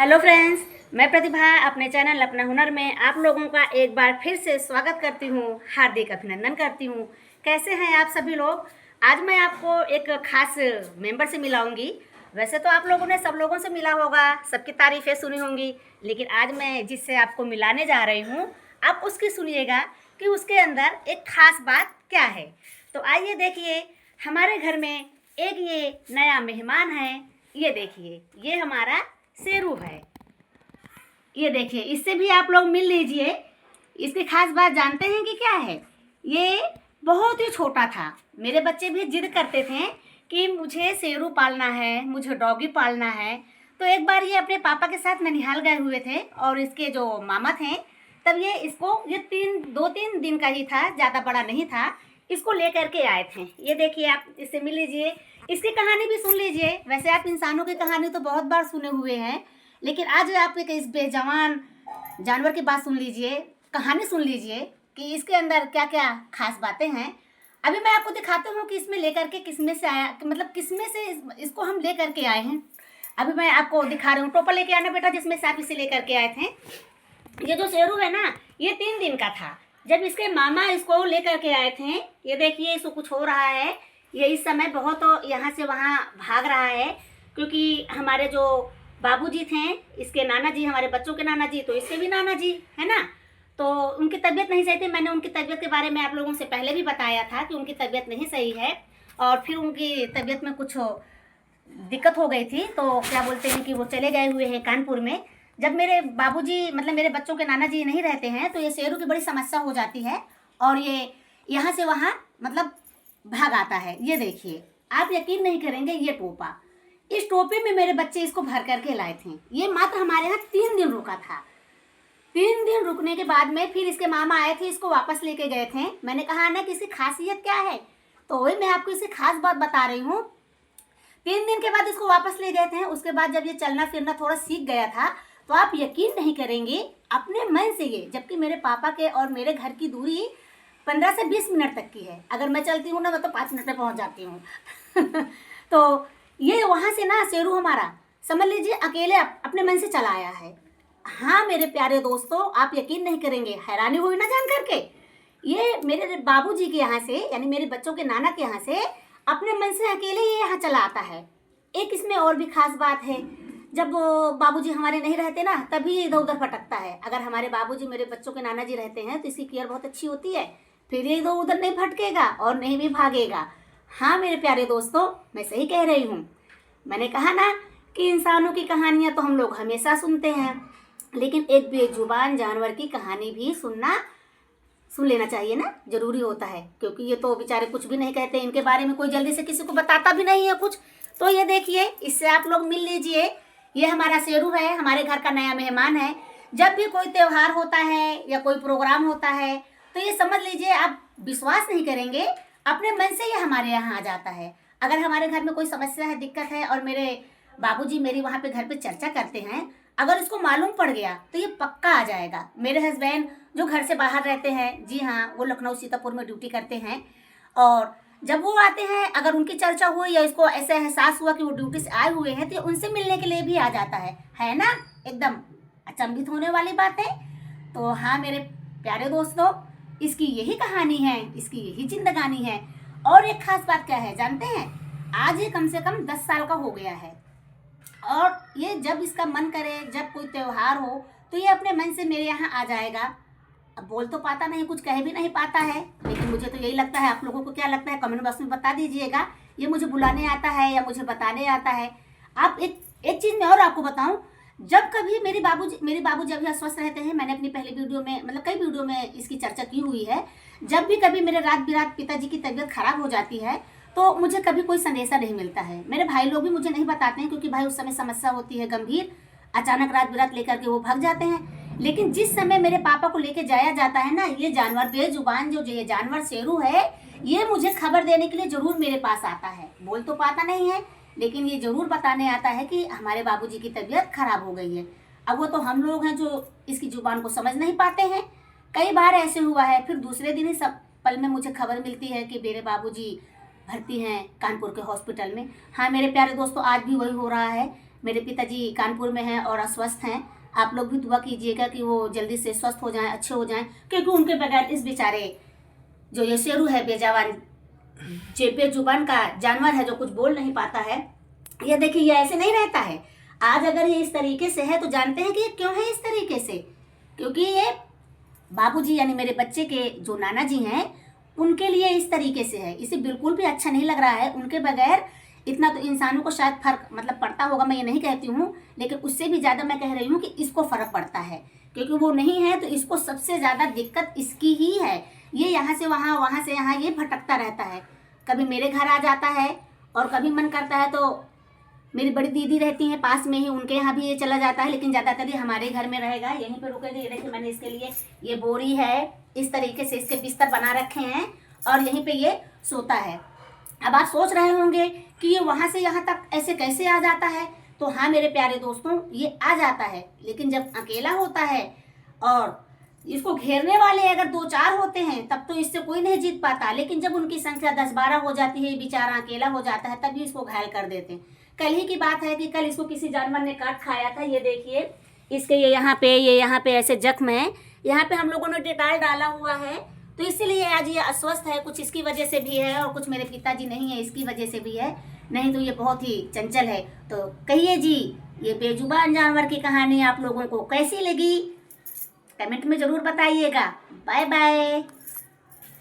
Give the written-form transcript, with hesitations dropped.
Hello friends, मैं प्रतिभा अपने channel अपना हुनर में आप लोगों का एक बार फिर से स्वागत करती हूँ, हार्दिक अभिनंदन करती हूँ। कैसे हैं आप सभी लोग। आज मैं आपको एक खास मेंबर से मिलाऊंगी। वैसे तो आप लोगों ने सब लोगों से मिला होगा, सबकी तारीफ़ें सुनी होंगी, लेकिन आज मैं जिससे आपको मिलाने जा रही हूँ आप उसकी सुनिएगा कि उसके अंदर एक खास बात क्या है। तो आइए देखिए, हमारे घर में एक ये नया मेहमान है। ये देखिए, ये हमारा शेरू है। ये देखिए, इससे भी आप लोग मिल लीजिए। इसकी खास बात जानते हैं कि क्या है। ये बहुत ही छोटा था। मेरे बच्चे भी जिद करते थे कि मुझे शेरू पालना है, मुझे डॉगी पालना है। तो एक बार ये अपने पापा के साथ ननिहाल गए हुए थे और इसके जो मामा थे, तब ये 2-3 दिन का ही था, ज़्यादा बड़ा नहीं था। इसको लेकर के आए थे। ये देखिए, आप इससे मिल लीजिए, इसकी कहानी भी सुन लीजिए। वैसे आप इंसानों की कहानी तो बहुत बार सुने हुए हैं, लेकिन आज आप एक इस बेजवान जानवर की बात सुन लीजिए, कहानी सुन लीजिए कि इसके अंदर क्या क्या खास बातें हैं। अभी मैं आपको दिखाती हूँ कि इसमें लेकर के किसमें से आया, मतलब किसमें से इसको हम लेकर के आए हैं। अभी मैं आपको दिखा रही हूँ। टोपा लेके आना बेटा, जिसमें से आप इसे लेकर के आए थे। ये जो शेरू है ना, ये 3 दिन का था जब इसके मामा इसको लेकर के आए थे। ये देखिए, इसको कुछ हो रहा है। ये इस समय बहुत यहाँ से वहाँ भाग रहा है, क्योंकि हमारे जो बाबूजी थे, इसके नाना जी, हमारे बच्चों के नाना जी, तो इसके भी नाना जी है ना, तो उनकी तबीयत नहीं सही थी। मैंने उनकी तबीयत के बारे में आप लोगों से पहले भी बताया था कि उनकी तबीयत नहीं सही है, और फिर उनकी तबीयत में कुछ दिक्कत हो गई थी। तो क्या बोलते हैं कि वो चले गए हुए हैं कानपुर में। जब मेरे बाबूजी, मतलब मेरे बच्चों के नाना जी नहीं रहते हैं, तो ये शेरू की बड़ी समस्या हो जाती है और ये यहाँ से वहाँ मतलब भाग आता है। ये देखिए, आप यकीन नहीं करेंगे, ये टोपा, इस टोपे में मेरे बच्चे इसको भर करके लाए थे। ये मात्र हमारे यहाँ 3 दिन रुका था। 3 दिन रुकने के बाद में फिर इसके मामा आए थे, इसको वापस लेके गए थे। मैंने कहा ना कि इसकी खासियत क्या है, तो वही मैं आपको इसकी खास बात बता रही हूँ। 3 दिन के बाद इसको वापस ले गए थे। उसके बाद जब ये चलना फिरना थोड़ा सीख गया था, तो आप यकीन नहीं करेंगे, अपने मन से ये, जबकि मेरे पापा के और मेरे घर की दूरी 15 से 20 मिनट तक की है। अगर मैं चलती हूँ ना, मैं तो 5 मिनट में पहुँच जाती हूँ। तो ये वहाँ से ना शेरू हमारा, समझ लीजिए, अकेले अपने मन से चला आया है। हाँ मेरे प्यारे दोस्तों, आप यकीन नहीं करेंगे, हैरानी हुई ना जान करके। ये मेरे बाबूजी के यहाँ से, यानी मेरे बच्चों के नाना के यहाँ से अपने मन से अकेले ये यहाँ चला आता है। एक इसमें और भी खास बात है, जब बाबूजी हमारे नहीं रहते ना, तभी इधर उधर भटकता है। अगर हमारे बाबूजी, मेरे बच्चों के नाना जी रहते हैं, तो इसकी केयर बहुत अच्छी होती है, फिर ये इधर उधर नहीं भटकेगा और नहीं भी भागेगा। हाँ मेरे प्यारे दोस्तों, मैं सही कह रही हूँ। मैंने कहा ना कि इंसानों की कहानियाँ तो हम लोग हमेशा सुनते हैं, लेकिन एक बेजुबान जानवर की कहानी भी सुन लेना चाहिए ना, जरूरी होता है, क्योंकि ये तो बेचारे कुछ भी नहीं कहते। इनके बारे में कोई जल्दी से किसी को बताता भी नहीं है कुछ। तो ये देखिए, इससे आप लोग मिल लीजिए। ये हमारा शेरू है, हमारे घर का नया मेहमान है। जब भी कोई त्यौहार होता है या कोई प्रोग्राम होता है, तो ये समझ लीजिए, आप विश्वास नहीं करेंगे, अपने मन से ये हमारे यहाँ आ जाता है। अगर हमारे घर में कोई समस्या है, दिक्कत है, और मेरे बाबूजी मेरी वहाँ पे घर पे चर्चा करते हैं, अगर इसको मालूम पड़ गया तो ये पक्का आ जाएगा। मेरे हस्बैंड जो घर से बाहर रहते हैं, जी हाँ, वो लखनऊ सीतापुर में ड्यूटी करते हैं, और जब वो आते हैं, अगर उनकी चर्चा हुई या इसको ऐसा एहसास हुआ कि वो ड्यूटी से आए हुए हैं, तो उनसे मिलने के लिए भी आ जाता है ना। एकदम अचंभित होने वाली बात है। तो हाँ मेरे प्यारे दोस्तों, इसकी यही कहानी है, इसकी यही जिंदगानी है। और एक खास बात क्या है जानते हैं, आज ये कम से कम 10 साल का हो गया है, और ये जब इसका मन करे, जब कोई त्यौहार हो, तो ये अपने मन से मेरे यहाँ आ जाएगा। अब बोल तो पाता नहीं, कुछ कह भी नहीं पाता है, लेकिन मुझे तो यही लगता है। आप लोगों को क्या लगता है, कमेंट बॉक्स में बता दीजिएगा। ये मुझे बुलाने आता है या मुझे बताने आता है। आप एक चीज़ मैं और आपको बताऊं, जब कभी मेरे बाबूजी अभी अस्वस्थ रहते हैं, मैंने अपनी पहली वीडियो में, मतलब कई वीडियो में इसकी चर्चा की हुई है। जब भी कभी मेरे रात बिरात पिताजी की तबीयत खराब हो जाती है, तो मुझे कभी कोई संदेशा नहीं मिलता है। मेरे भाई लोग भी मुझे नहीं बताते हैं, क्योंकि भाई उस समय समस्या होती है गंभीर, अचानक रात बिरात लेकर के वो भाग जाते हैं। लेकिन जिस समय मेरे पापा को लेके जाया जाता है ना, ये जानवर बेजुबान जो ये जानवर शेरू है, ये मुझे खबर देने के लिए जरूर मेरे पास आता है। बोल तो पाता नहीं है, लेकिन ये जरूर बताने आता है कि हमारे बाबूजी की तबीयत खराब हो गई है। अब वो तो हम लोग हैं जो इसकी जुबान को समझ नहीं पाते हैं। कई बार ऐसे हुआ है, फिर दूसरे दिन ही सब पल में मुझे खबर मिलती है कि मेरे बाबूजी भर्ती हैं कानपुर के हॉस्पिटल में। हाँ मेरे प्यारे दोस्तों, आज भी वही हो रहा है। मेरे पिताजी कानपुर में हैं और अस्वस्थ हैं। आप लोग भी दुआ कीजिएगा कि वो जल्दी से स्वस्थ हो जाएं, अच्छे हो जाएं, क्योंकि उनके बगैर इस बेचारे जो ये शेरू है बेजबान बेजुबान का जानवर है जो कुछ बोल नहीं पाता है, ये देखिए ये ऐसे नहीं रहता है। आज अगर ये इस तरीके से है तो जानते हैं कि ये क्यों है इस तरीके से, क्योंकि ये बाबूजी यानी मेरे बच्चे के जो नाना जी हैं उनके लिए इस तरीके से है। इसे बिल्कुल भी अच्छा नहीं लग रहा है। उनके बगैर इतना तो इंसानों को शायद फर्क पड़ता होगा, मैं ये नहीं कहती हूँ, लेकिन उससे भी ज़्यादा मैं कह रही हूँ कि इसको फ़र्क पड़ता है, क्योंकि वो नहीं है तो इसको सबसे ज़्यादा दिक्कत इसकी ही है। ये यहाँ से वहाँ, वहाँ से यहाँ ये भटकता रहता है। कभी मेरे घर आ जाता है और कभी मन करता है तो मेरी बड़ी दीदी रहती हैं पास में ही, उनके यहाँ भी ये चला जाता है, लेकिन ज़्यादातर ये हमारे घर में रहेगा, यहीं पे रुकेगा। ये देखिए मैंने इसके लिए ये बोरी है, इस तरीके से इसके बिस्तर बना रखे हैं और यहीं पे ये सोता है। अब आप सोच रहे होंगे कि ये वहाँ से यहाँ तक ऐसे कैसे आ जाता है, तो हाँ मेरे प्यारे दोस्तों, ये आ जाता है, लेकिन जब अकेला होता है और इसको घेरने वाले अगर 2-4 होते हैं तब तो इससे कोई नहीं जीत पाता, लेकिन जब उनकी संख्या 10-12 हो जाती है, बेचारा अकेला हो जाता है, तभी इसको घायल कर देते हैं। कल ही की बात है कि कल इसको किसी जानवर ने काट खाया था। ये देखिए इसके ये यहाँ पे ऐसे जख्म है, यहाँ पे हम लोगों ने डेटॉल डाला हुआ है, तो इसीलिए आज ये अस्वस्थ है। कुछ इसकी वजह से भी है और कुछ मेरे पिताजी नहीं है इसकी वजह से भी है, नहीं तो ये बहुत ही चंचल है। तो कहिए जी, ये बेजुबान जानवर की कहानी आप लोगों को कैसी लगी, कमेंट में ज़रूर बताइएगा। Bye bye.